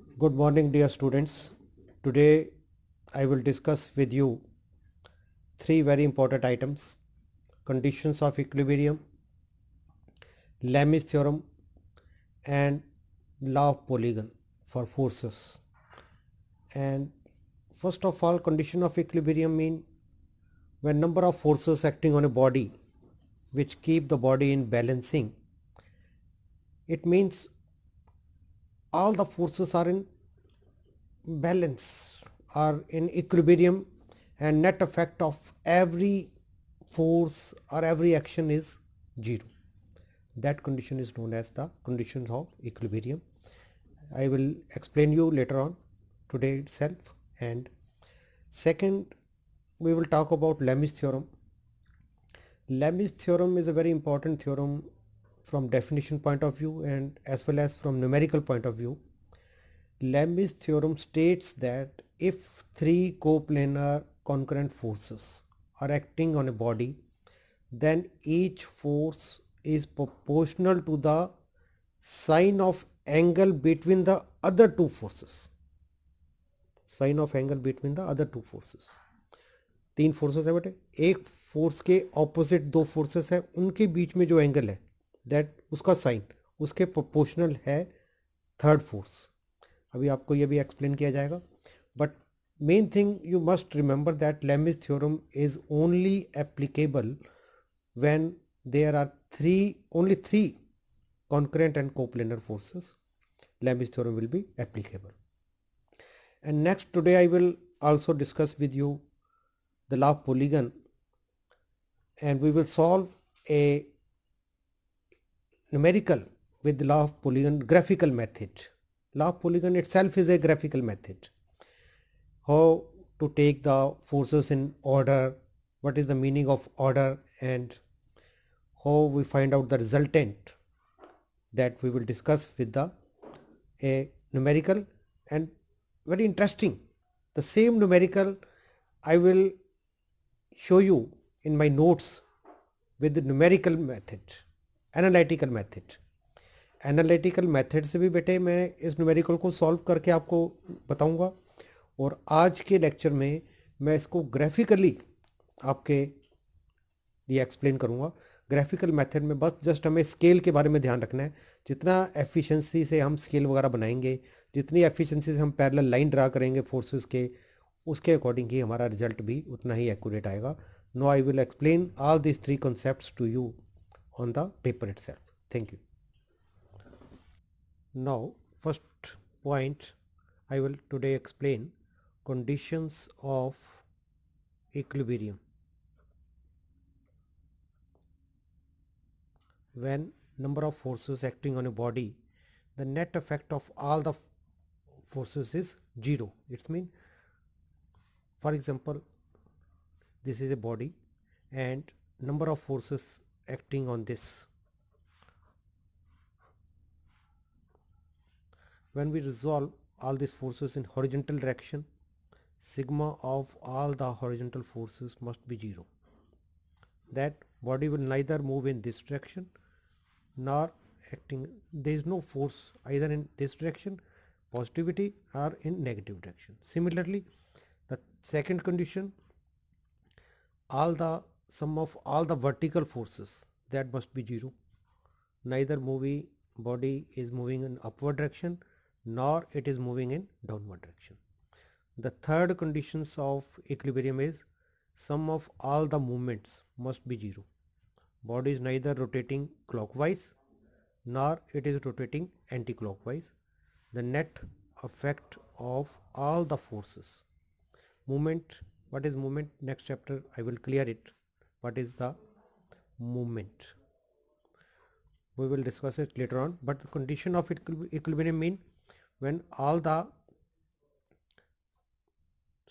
Good morning, dear students. Today I will discuss with you three very important items: conditions of equilibrium, Lami's theorem, and law of Polygon for forces. And first of all, condition of equilibrium mean when number of forces acting on a body which keep the body in balancing. It means all the forces are in balance, are in equilibrium, and net effect of every force or every action is zero. That condition is known as the conditions of equilibrium. I will explain you later on today itself. And second, we will talk about Lami's theorem. Lami's theorem is a very important theorem from definition point of view and as well as from numerical point of view. Lami's theorem states that if three coplanar concurrent forces are acting on a body, then each force is proportional to the sine of angle between the other two forces. Sine of angle between the other two forces. तीन forces है बेटे, एक force के opposite दो forces है, उनके बीच में जो एंगल है दैट उसका साइन उसके प्रोपोर्शनल है थर्ड फोर्स. अभी आपको ये भी एक्सप्लेन किया जाएगा. But main thing you must remember that Lami's theorem is only applicable when there are only three concurrent and coplanar forces. Lami's theorem will be applicable. And next, today I will also discuss with you the law of Polygon, and we will solve a numerical with the law of Polygon graphical method. Law of Polygon itself is a graphical method. How to take the forces in order, what is the meaning of order, and how we find out the resultant, that we will discuss with the a numerical. And very interesting, the same numerical I will show you in my notes with the numerical method, analytical method. Analytical method से भी बेटे मैं इस numerical को solve करके आपको बताऊंगा, और आज के लेक्चर में मैं इसको ग्राफिकली आपके लिए एक्सप्लेन करूंगा. ग्राफिकल मेथड में बस जस्ट हमें स्केल के बारे में ध्यान रखना है. जितना एफिशिएंसी से हम स्केल वगैरह बनाएंगे, जितनी एफिशिएंसी से हम पैरेलल लाइन ड्रा करेंगे फोर्सेस के, उसके अकॉर्डिंग ही हमारा रिजल्ट भी उतना ही एक्यूरेट आएगा. No I will explain all this three concepts to you on the paper itself. Thank you. Now, first point, I will today explain conditions of equilibrium. When number of forces acting on a body, the net effect of all the forces is zero. It means, for example, this is a body and number of forces acting on this. When we resolve all these forces in horizontal direction, sigma of all the horizontal forces must be zero. That body will neither move in this direction nor acting, there is no force either in this direction, positivity, or in negative direction. Similarly, the second condition, all the sum of all the vertical forces, that must be zero. Neither moving body is moving in upward direction nor it is moving in downward direction. The third conditions of equilibrium is sum of all the movements must be zero. Body is neither rotating clockwise nor it is rotating anti-clockwise. The net effect of all the forces. Movement, what is movement? Next chapter I will clear it. What is the movement? We will discuss it later on. But the condition of equilibrium mean when all the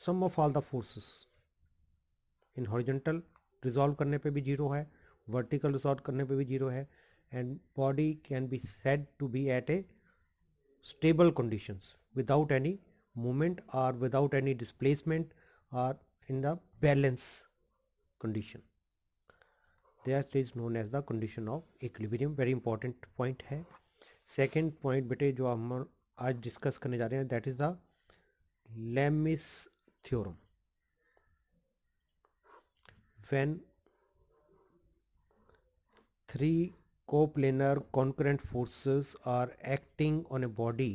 sum of all the forces in horizontal resolve करने पे भी zero है, vertical resolve करने पे भी zero है, and body can be said to be at a stable conditions without any movement or without any displacement or in the balance condition. That is known as the condition of equilibrium. Very important point है. Second point बेटे जो हम आज discuss करने जा रहे हैं, that is the Lami's theorem. When three coplanar concurrent forces are acting on a body,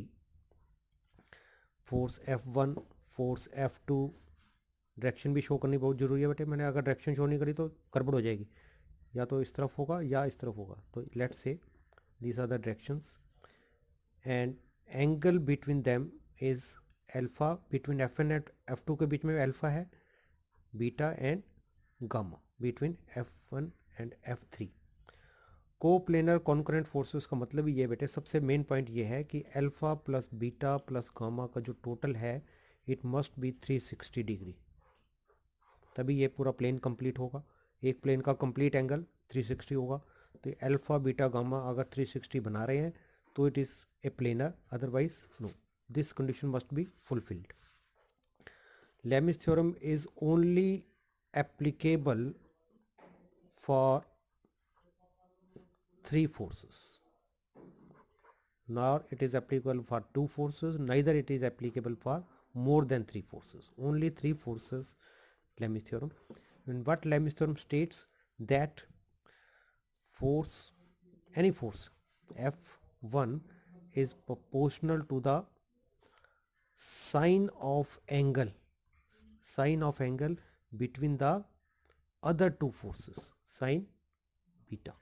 force F1, force F2, direction भी शो करनी बहुत ज़रूरी है बेटे। मैंने अगर डायरेक्शन शो नहीं करी तो गड़बड़ हो जाएगी, या तो इस तरफ होगा या इस तरफ होगा। तो let's say these are the directions and angle between them is alpha. Between F1 and F2 के बीच में अल्फा है, beta and gamma between F1 and F3। Coplanar concurrent forces का मतलब ये बेटे, सबसे मेन पॉइंट ये है कि alpha plus beta plus gamma का जो टोटल है इट मस्ट बी 360 डिग्री, तभी ये पूरा प्लेन कंप्लीट होगा। एक प्लेन का कंप्लीट एंगल 360 होगा। तो अल्फा बीटा गामा अगर 360 बना रहे हैं तो it is a planar, otherwise no. This condition must be fulfilled. Lami's theorem is only applicable for three forces, nor it is applicable for two forces, neither it is applicable for more than three forces, only three forces. Lemis theorem. And what Lemis theorem states, that force, any force F1 is proportional to the sine of angle between the other two forces, sine beta.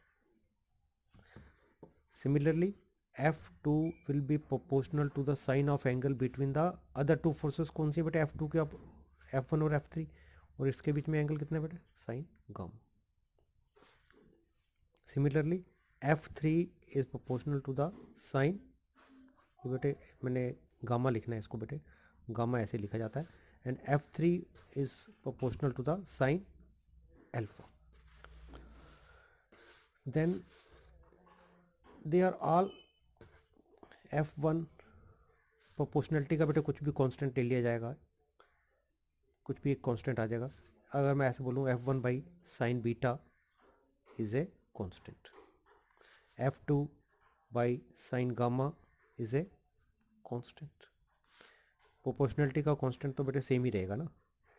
Similarly, F2 will be proportional to the sine of angle between the other two forces। कौन सी बेटे? F2 के F1 और F3, और इसके बीच में angle कितना बेटे? Sign gamma. Similarly, F3 is proportional to the sine, ये बेटे मैंने गामा लिखना है इसको बेटे, गामा ऐसे लिखा जाता है, and F3 is proportional to the sine alpha. Then they are all F1 proportionality का बेटे कुछ भी कांस्टेंट ले लिया जाएगा, कुछ भी एक कांस्टेंट आ जाएगा। अगर मैं ऐसे बोलूँ F1 by sine beta is a constant, F2 by sine gamma is a constant. Proportionality का कांस्टेंट तो बेटे सेम ही रहेगा ना,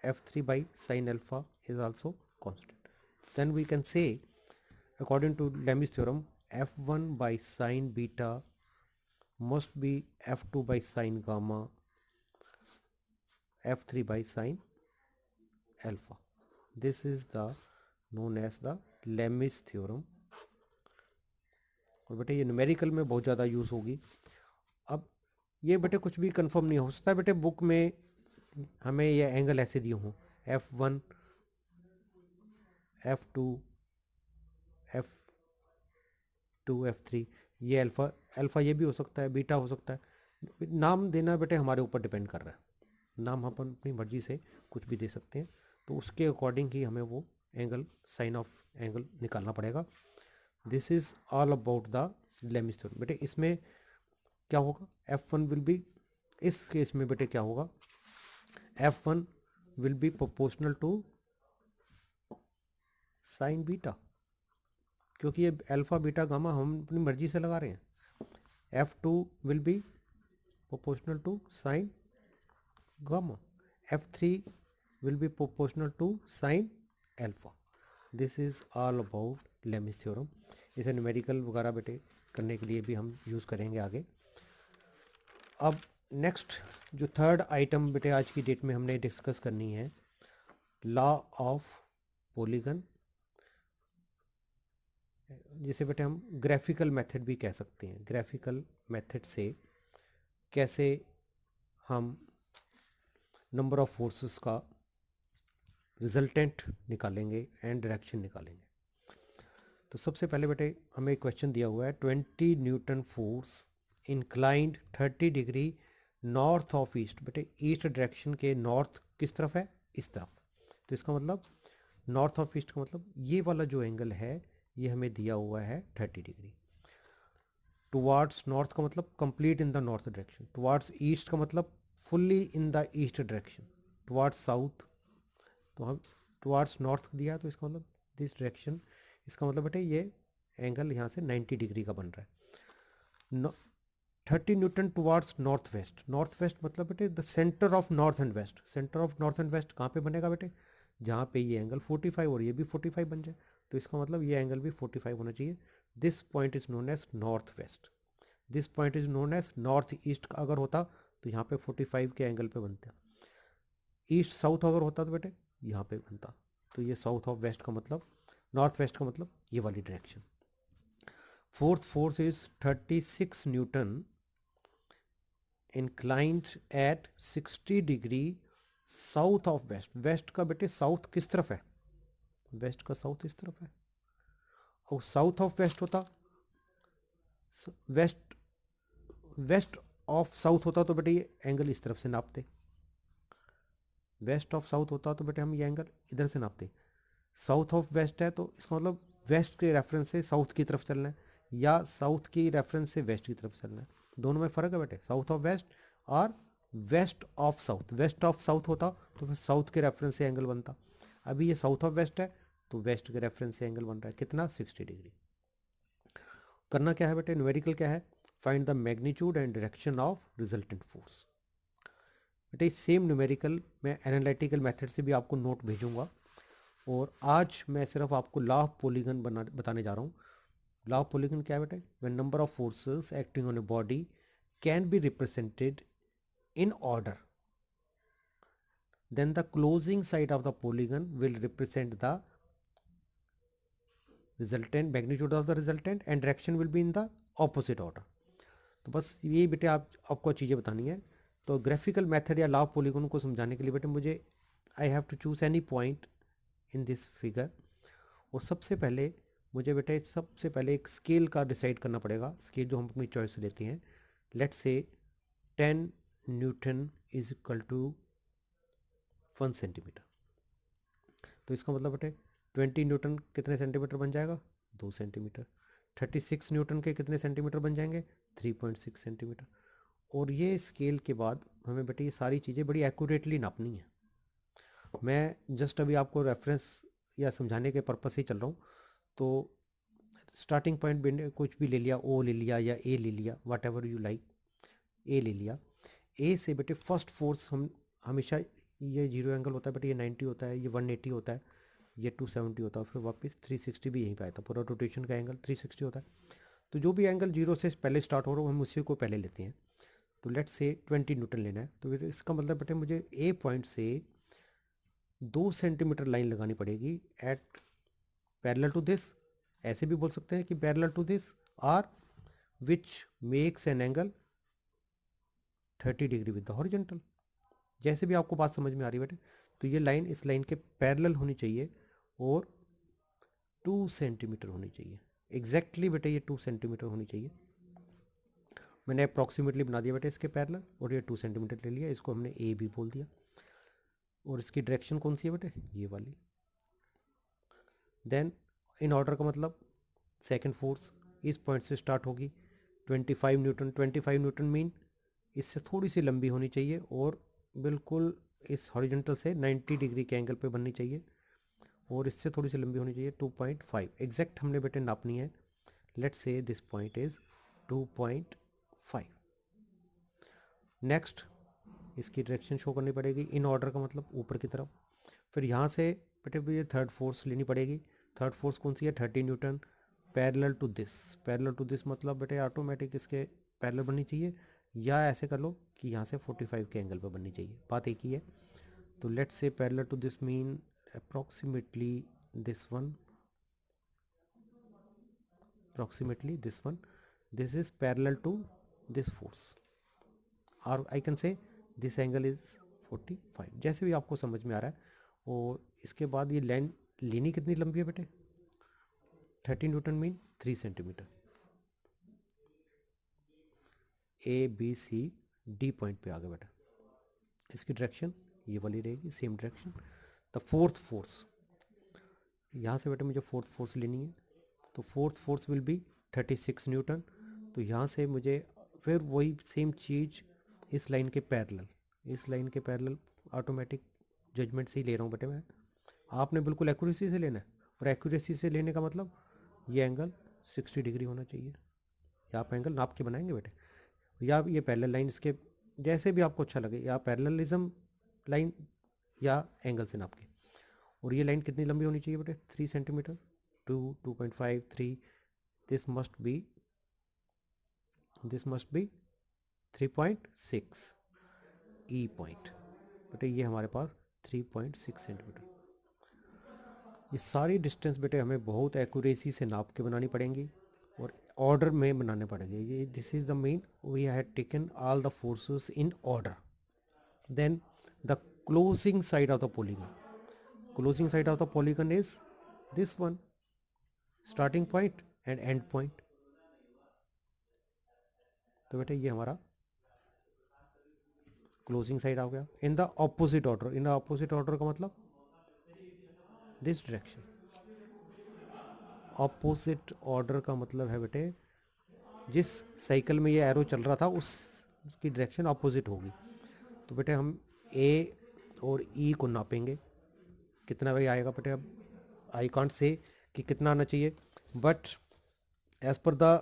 F3 by sine alpha is also constant. Then we can say according to Lami's theorem F1 by sine beta must be F2 by sine gamma, F3 by sine alpha. This is the known as the Lemis theorem. और बेटे ये numerical में बहुत ज़्यादा use होगी। अब ये बेटे कुछ भी कंफर्म नहीं हो सकता बेटे, बुक में हमें ये एंगल ऐसे दिए हों, F1, F2, F2, F3, ये अल्फ़ा ये भी हो सकता है, बीटा हो सकता है। नाम देना बेटे हमारे ऊपर डिपेंड कर रहा है, नाम हम अपनी मर्जी से कुछ भी दे सकते हैं, तो उसके अकॉर्डिंग ही हमें वो एंगल, साइन ऑफ एंगल निकालना पड़ेगा। This is all about the Lami's theorem. बेटे इसमें क्या होगा, F1 विल बी, इस केस में बेटे क्या होगा, F1 will be proportional to sine beta, क्योंकि ये अल्फ़ा बीटा गामा हम अपनी मर्जी से लगा रहे हैं। F2 will be proportional to sine gamma, F3 will be proportional to sine alpha. This is all about Lemis theorem. इसे न्यूमेरिकल वगैरह बेटे करने के लिए भी हम यूज़ करेंगे आगे। अब नेक्स्ट जो थर्ड आइटम बेटे आज की डेट में हमने डिस्कस करनी है, लॉ ऑफ पॉलीगन, जिसे बेटे हम ग्राफिकल मेथड भी कह सकते हैं। ग्राफिकल मेथड से कैसे हम नंबर ऑफ फोर्सेस का रिजल्टेंट निकालेंगे एंड डायरेक्शन निकालेंगे। तो सबसे पहले बेटे हमें एक क्वेश्चन दिया हुआ है, 20 Newton force inclined 30 degree north of east. बेटे ईस्ट डायरेक्शन के नॉर्थ किस तरफ है? इस तरफ। तो इसका मतलब नॉर्थ ऑफ ईस्ट का मतलब ये वाला जो एंगल है ये हमें दिया हुआ है 30 डिग्री। टुवार्ड्स नॉर्थ का मतलब complete in the north direction, towards east का मतलब fully in the east direction, towards south तो हम टुवार्ड्स नॉर्थ दिया, तो इसका मतलब दिस डायरेक्शन, इसका मतलब बेटे ये एंगल यहाँ से 90 डिग्री का बन रहा है। 30 newton towards north west. North west मतलब बेटे the centre of north and west. Centre of north and west कहाँ पे बनेगा बेटे? जहाँ पे ये एंगल 45 और ये भी 45 बन जाए, तो इसका मतलब ये एंगल भी 45 होना चाहिए। This point is known as north west. This point is known as north east. अगर होता तो यहाँ पे 45 के एंगल पे बनता। ईस्ट साउथ अगर होता तो बेटे यहाँ पे बनता। तो ये साउथ ऑफ वेस्ट का मतलब, नॉर्थ वेस्ट का मतलब ये वाली direction. Fourth force is 36 newton inclined at 60 degree south of west. West का बेटे साउथ किस तरफ है? वेस्ट का साउथ इस तरफ है। और साउथ ऑफ वेस्ट होता, वेस्ट वेस्ट ऑफ साउथ होता तो बेटे ये एंगल इस तरफ से नापते। वेस्ट ऑफ साउथ होता तो बेटे हम ये एंगल इधर से नापते। साउथ ऑफ वेस्ट है तो इसका मतलब वेस्ट के रेफरेंस से साउथ की तरफ चलना है, या साउथ की रेफरेंस से वेस्ट की तरफ चलना है। दोनों में फ़र्क है बेटे, साउथ ऑफ वेस्ट और west of south. West of south होता तो फिर साउथ के रेफरेंस से एंगल बनता। अभी ये साउथ ऑफ वेस्ट है तो वेस्ट के रेफरेंस से एंगल बन रहा है कितना? 60 डिग्री। करना क्या है बेटे? न्यूमेरिकल क्या है? Find the magnitude and direction of resultant force. बेटे सेम न्यूमेरिकल मैं एनालिटिकल मेथड से भी आपको नोट भेजूंगा, और आज मैं सिर्फ आपको लॉ ऑफ पॉलीगन बताने जा रहा हूँ। लॉ ऑफ पॉलीगन क्या है बेटे? When number of forces acting on a body can be represented in order, then the closing side of the polygon will represent the resultant, magnitude of the resultant, and direction will be in the opposite order. तो बस ये बेटे आपको चीज़ें बतानी है। तो graphical method या लॉ ऑफ पॉलीगन को समझाने के लिए बेटे मुझे I have to choose any point in this figure. और सबसे पहले मुझे बेटे सबसे पहले एक स्केल का डिसाइड करना पड़ेगा। स्केल जो हम अपनी चॉइस से लेते हैं, let's say 10 newton is equal to 1 centimetre. तो इसका मतलब बेटे 20 न्यूटन कितने सेंटीमीटर बन जाएगा? 2 सेंटीमीटर। 36 न्यूटन के कितने सेंटीमीटर बन जाएंगे? 3.6 सेंटीमीटर। और ये स्केल के बाद हमें बेटे ये सारी चीज़ें बड़ी एक्यूरेटली नापनी है। मैं जस्ट अभी आपको रेफरेंस या समझाने के पर्पस से ही चल रहा हूँ। तो स्टार्टिंग पॉइंट कुछ भी ले लिया, ओ ले लिया या ए ले लिया, वट एवर यू लाइक, ए ले लिया। ए से बेटे फर्स्ट फोर्स हम हमेशा, ये 0 एंगल होता है बेटे, ये 90 होता है, ये 180 होता है, ये 270 होता है, फिर वापस 360 भी यहीं पे आया था। पूरा रोटेशन का एंगल 360 होता है। तो जो भी एंगल 0 से पहले स्टार्ट हो रहा हो हम उसी को पहले लेते हैं। तो लेट्स से 20 न्यूटन लेना है, तो फिर इसका मतलब बेटे मुझे ए पॉइंट से 2 सेंटीमीटर लाइन लगानी पड़ेगी एट पैरेलल टू दिस। ऐसे भी बोल सकते हैं कि parallel to this, R which makes an angle 30 degree with the horizontal. जैसे भी आपको बात समझ में आ रही है बेटे, तो ये लाइन इस लाइन के पैरेलल होनी चाहिए और 2 सेंटीमीटर होनी चाहिए। एग्जैक्टली बेटे ये 2 सेंटीमीटर होनी चाहिए। मैंने अप्रॉक्सीमेटली बना दिया बेटे इसके पैरेलल, और ये 2 सेंटीमीटर ले लिया, इसको हमने ए भी बोल दिया। और इसकी डायरेक्शन कौन सी है बेटे? ये वाली। देन इन ऑर्डर का मतलब सेकंड फोर्स इस पॉइंट से स्टार्ट होगी 25 न्यूटन। 25 न्यूटन मीन इससे थोड़ी सी लंबी होनी चाहिए और बिल्कुल इस हॉरिजॉन्टल से 90 डिग्री के एंगल पे बननी चाहिए, और इससे थोड़ी सी लंबी होनी चाहिए 2.5। एग्जैक्ट हमने बेटे नापनी है। Let's say this point is 2.5। Next इसकी डायरेक्शन शो करनी पड़ेगी इन ऑर्डर का मतलब ऊपर की तरफ। फिर यहाँ से बेटे ये थर्ड फोर्स लेनी पड़ेगी। थर्ड फोर्स कौन सी है? 30 newton parallel to this. Parallel to this मतलब बेटे ऑटोमेटिक इसके पैरेलल बननी चाहिए, या ऐसे कर लो कि यहाँ से 45 के एंगल पर बननी चाहिए, बात एक ही है। तो let's say parallel to this mean approximately this one, approximately this one, this is parallel to this force, or I can say this angle is 45, जैसे भी आपको समझ में आ रहा है। और इसके बाद ये लाइन लेनी कितनी लंबी है बेटे? 30 newton mean 3 centimetre. A B C D point पे आ गया बेटा। इसकी डायरेक्शन ये वाली रहेगी, same direction. The fourth force, यहाँ से बेटा मुझे फोर्थ फोर्स लेनी है, तो fourth force will be 36 newton. तो यहाँ से मुझे फिर वही सेम चीज़ इस लाइन के पैरेलल, इस लाइन के पैरेलल ऑटोमेटिक जजमेंट से ही ले रहा हूँ बेटे मैं। आपने बिल्कुल एक्यूरेसी से लेना है, और एक्यूरेसी से लेने का मतलब ये एंगल 60 डिग्री होना चाहिए। यहाँ आप एंगल नाप के बनाएंगे बेटे। या ये पैरेलल लाइन, इसके जैसे भी आपको अच्छा लगे, या पैरेललिज्म लाइन या एंगल से नाप के। और ये लाइन कितनी लंबी होनी चाहिए बेटे? 3 centimetre, 2, 2.5, 3, this must be 3.6 E point. बेटे ये हमारे पास 3.6 सेंटीमीटर। ये सारी डिस्टेंस बेटे हमें बहुत एक्यूरेसी से नाप के बनानी पड़ेंगी और ऑर्डर में बनाने पड़ेंगे। ये this is the main, we have taken all the forces in order. Then the closing side of the polygon, closing side of the polygon is this one, starting point and end point. तो बेटे ये हमारा closing side आ गया। In the opposite order, in the opposite order का मतलब this direction. Opposite order का मतलब है बेटे जिस साइकिल में ये एरो चल रहा था उसकी डायरेक्शन ऑपोजिट होगी। तो बेटे हम ए और ई को नापेंगे, कितना भाई आएगा बेटे? अब आई कांट से कि कितना आना चाहिए, but as per the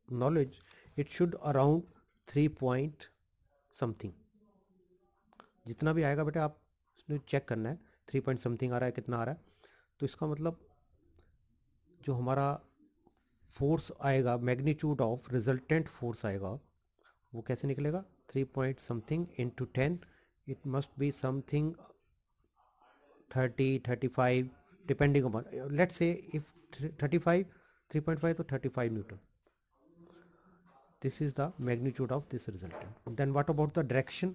knowledge it should around 3 point something. जितना भी आएगा बेटे आप उसमें चेक करना है, 3 पॉइंट समथिंग आ रहा है, कितना आ रहा है। तो इसका मतलब जो हमारा फोर्स आएगा, मैग्नीट्यूड ऑफ रिजल्टेंट फोर्स आएगा, वो कैसे निकलेगा? 3 point something into 10, it must be something 30, 35 depending upon, let's say if 35, 3.5 तो 35 न्यूटन। This is the magnitude of this resultant. Then what about the direction?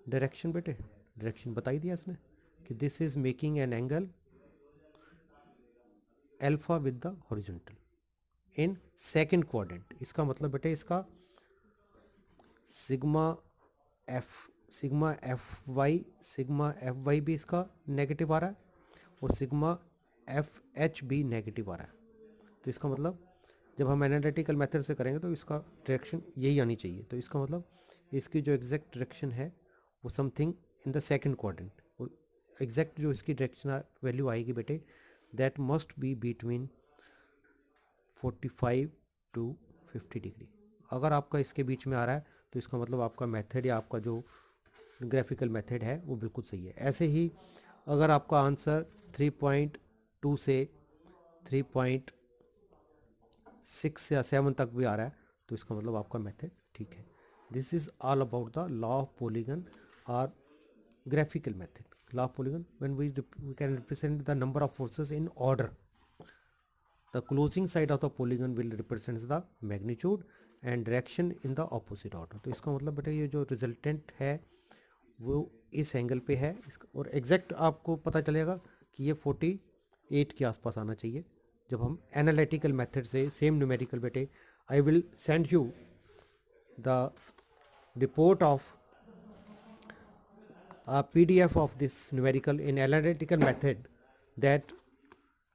Direction बेटे डायरेक्शन बता ही दिया इसने कि this is making an angle alpha with the horizontal in second quadrant. इसका मतलब बेटे इसका सिग्मा एफ वाई भी इसका नेगेटिव आ रहा है और सिग्मा एफ एच भी नेगेटिव आ रहा है। तो इसका मतलब जब हम एनालिटिकल मेथड से करेंगे तो इसका डायरेक्शन यही आनी चाहिए। तो इसका मतलब इसकी जो एग्जैक्ट डायरेक्शन है वो something in the second quadrant, और एग्जैक्ट जो इसकी डायरेक्शन वैल्यू आएगी बेटे that must be between 45 to 50 degree. अगर आपका इसके बीच में आ रहा है तो इसका मतलब आपका मेथड या आपका जो ग्राफिकल मेथड है वो बिल्कुल सही है। ऐसे ही अगर आपका आंसर 3.2 से 3.6 या 7 तक भी आ रहा है तो इसका मतलब आपका मेथड ठीक है। This is all about the law of polygon और graphical method. Law of polygon, when we can represent the number of forces in order, the closing side of the polygon will represent the magnitude and direction in the opposite order. तो इसका मतलब बेटा ये जो resultant है वो इस angle पे है और एग्जैक्ट आपको पता चलेगा कि ये 48 के आसपास आना चाहिए जब हम एनालिटिकल मेथड से सेम न्यूमेरिकल बेटे। I will send you the report of a PDF of this numerical in analytical method, that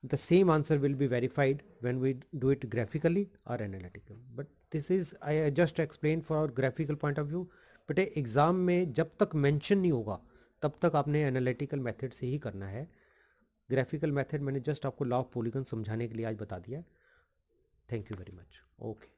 the same answer will be verified when we do it graphically or analytical. But this is I just explained for graphical point of view. but exam में जब तक mention नहीं होगा तब तक आपने analytical method से ही करना है। ग्राफिकल मेथड मैंने जस्ट आपको लॉ ऑफ पॉलीगन समझाने के लिए आज बता दिया। Thank you very much. Okay.